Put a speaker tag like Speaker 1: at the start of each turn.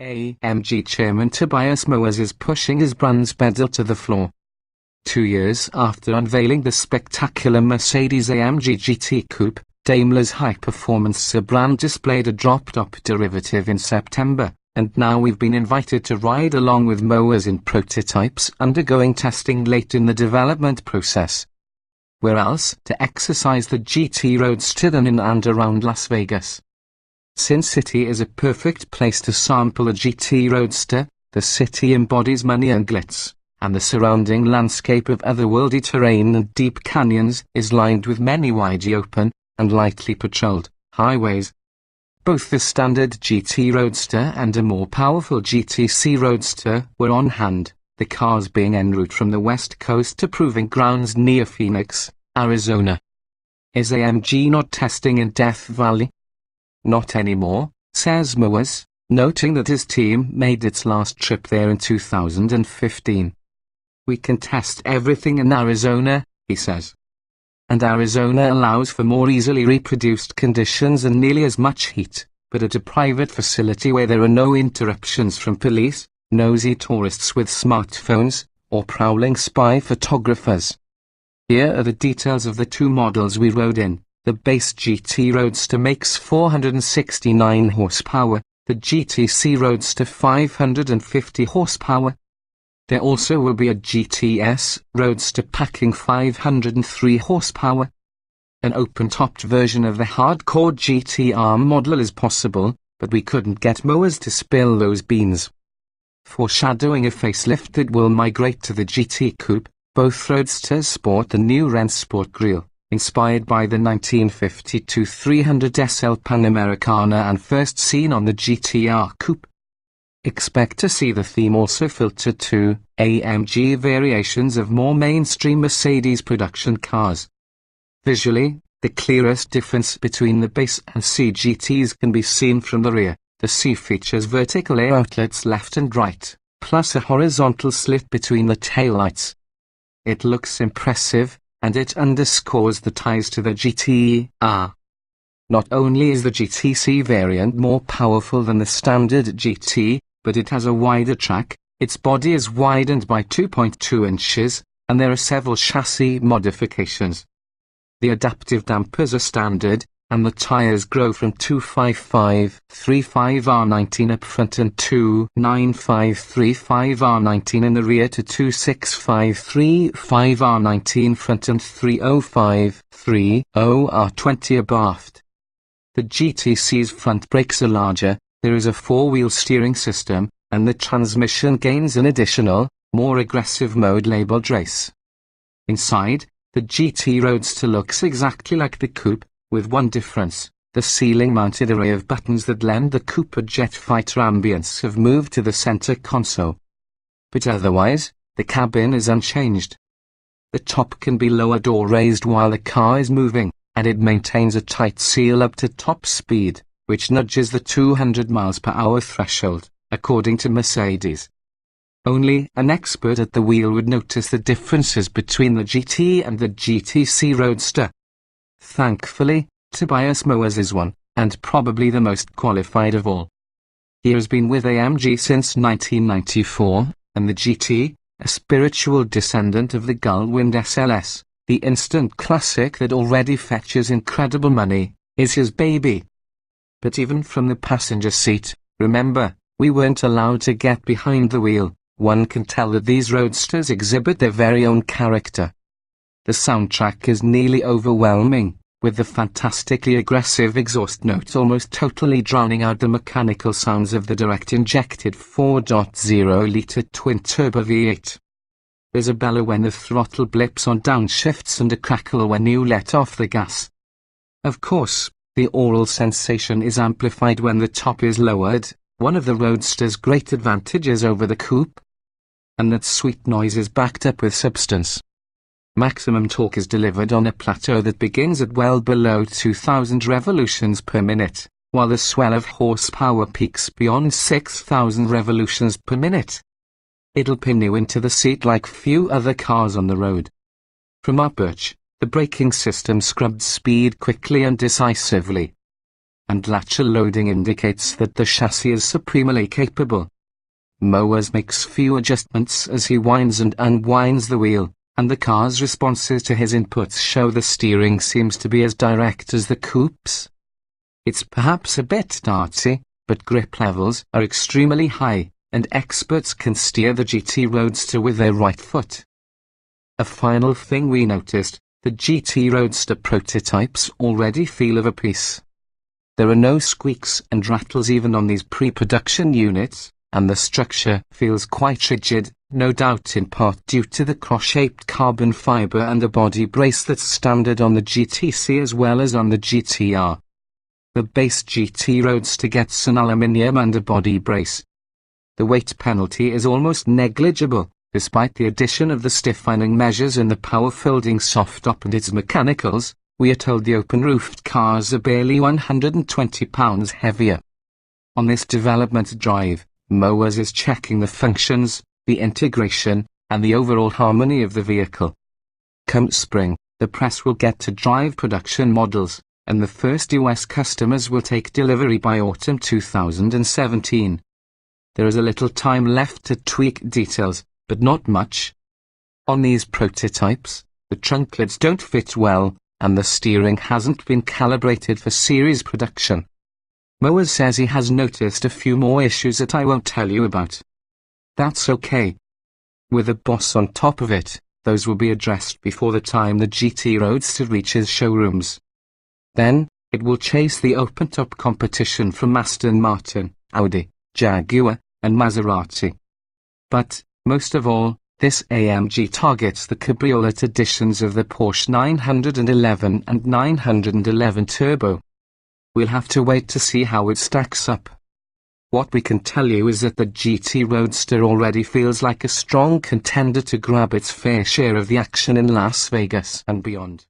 Speaker 1: AMG chairman Tobias Moers is pushing his bronze pedal to the floor. 2 years after unveiling the spectacular Mercedes-AMG GT coupe, Daimler's high-performance sub-brand displayed a drop-top derivative in September, and now we've been invited to ride along with Moers in prototypes undergoing testing late in the development process. Where else to exercise the GT Roadster than in and around Las Vegas? Sin City is a perfect place to sample a GT Roadster. The city embodies money and glitz, and the surrounding landscape of otherworldly terrain and deep canyons is lined with many widely open and lightly patrolled highways. Both the standard GT Roadster and a more powerful GTC Roadster were on hand, the cars being en route from the west coast to proving grounds near Phoenix, Arizona. Is AMG not testing in Death Valley? Not anymore, says Moers, noting that his team made its last trip there in 2015. We can test everything in Arizona, he says. And Arizona allows for more easily reproduced conditions and nearly as much heat, but at a private facility where there are no interruptions from police, nosy tourists with smartphones, or prowling spy photographers. Here are the details of the two models we rode in. The base GT Roadster makes 469 horsepower, the GTC Roadster 550 horsepower. There also will be a GTS Roadster packing 503 horsepower. An open-topped version of the hardcore GTR model is possible, but we couldn't get Moers to spill those beans. Foreshadowing a facelift that will migrate to the GT coupe, both Roadsters sport the new Rennsport grille, inspired by the 1952 300 SL Panamericana and first seen on the GTR coupe. Expect to see the theme also filter to AMG variations of more mainstream Mercedes production cars. Visually, the clearest difference between the base and C GTs can be seen from the rear. The C features vertical air outlets left and right, plus a horizontal slit between the taillights. It looks impressive, and it underscores the ties to the GTR. Not only is the GTC variant more powerful than the standard GT, but it has a wider track, its body is widened by 2.2 inches, and there are several chassis modifications. The adaptive dampers are standard, and the tires grow from 255/35R19 up front and 295/35R19 in the rear to 265/35R19 front and 305/30R20 abaft. The GTC's front brakes are larger, there is a four-wheel steering system, and the transmission gains an additional, more aggressive mode labeled Race. Inside, the GT Roadster looks exactly like the coupe, with one difference: the ceiling-mounted array of buttons that lend the coupe a jet fighter ambience have moved to the center console. But otherwise, the cabin is unchanged. The top can be lowered or raised while the car is moving, and it maintains a tight seal up to top speed, which nudges the 200 mph threshold, according to Mercedes. Only an expert at the wheel would notice the differences between the GT and the GTC Roadster. Thankfully, Tobias Moers is one, and probably the most qualified of all. He has been with AMG since 1994, and the GT, a spiritual descendant of the Gullwind SLS, the instant classic that already fetches incredible money, is his baby. But even from the passenger seat, remember, we weren't allowed to get behind the wheel. One can tell that these roadsters exhibit their very own character. The soundtrack is nearly overwhelming, with the fantastically aggressive exhaust note almost totally drowning out the mechanical sounds of the direct-injected 4.0-litre twin-turbo V8. There's a bellow when the throttle blips on downshifts and a crackle when you let off the gas. Of course, the aural sensation is amplified when the top is lowered, one of the Roadster's great advantages over the coupe. And that sweet noise is backed up with substance. Maximum torque is delivered on a plateau that begins at well below 2,000 revolutions per minute, while the swell of horsepower peaks beyond 6,000 revolutions per minute. It'll pin you into the seat like few other cars on the road. From our perch, the braking system scrubbed speed quickly and decisively. and lateral loading indicates that the chassis is supremely capable. Mowers makes few adjustments as he winds and unwinds the wheel, and the car's responses to his inputs show the steering seems to be as direct as the coupe's. It's perhaps a bit darty, but grip levels are extremely high, and experts can steer the GT Roadster with their right foot. A final thing we noticed, the GT Roadster prototypes already feel of a piece. There are no squeaks and rattles even on these pre-production units, and the structure feels quite rigid, no doubt in part due to the cross-shaped carbon fiber and the body brace that's standard on the GTC as well as on the GTR. The base GT Roadster gets an aluminium underbody brace. The weight penalty is almost negligible, despite the addition of the stiffening measures in the power-folding soft top and its mechanicals. We are told the open-roofed cars are barely 120 pounds heavier. On this development drive, Mowers is checking the functions, the integration, and the overall harmony of the vehicle. Come spring, the press will get to drive production models, and the first US customers will take delivery by autumn 2017. There is a little time left to tweak details, but not much. On these prototypes, the trunk lids don't fit well, and the steering hasn't been calibrated for series production. Mowers says he has noticed a few more issues that I won't tell you about. That's okay. With a boss on top of it, those will be addressed before the time the GT Roadster reaches showrooms. Then, it will chase the open-top competition from Aston Martin, Audi, Jaguar, and Maserati. But, most of all, this AMG targets the cabriolet editions of the Porsche 911 and 911 Turbo. We'll have to wait to see how it stacks up. What we can tell you is that the GT Roadster already feels like a strong contender to grab its fair share of the action in Las Vegas and beyond.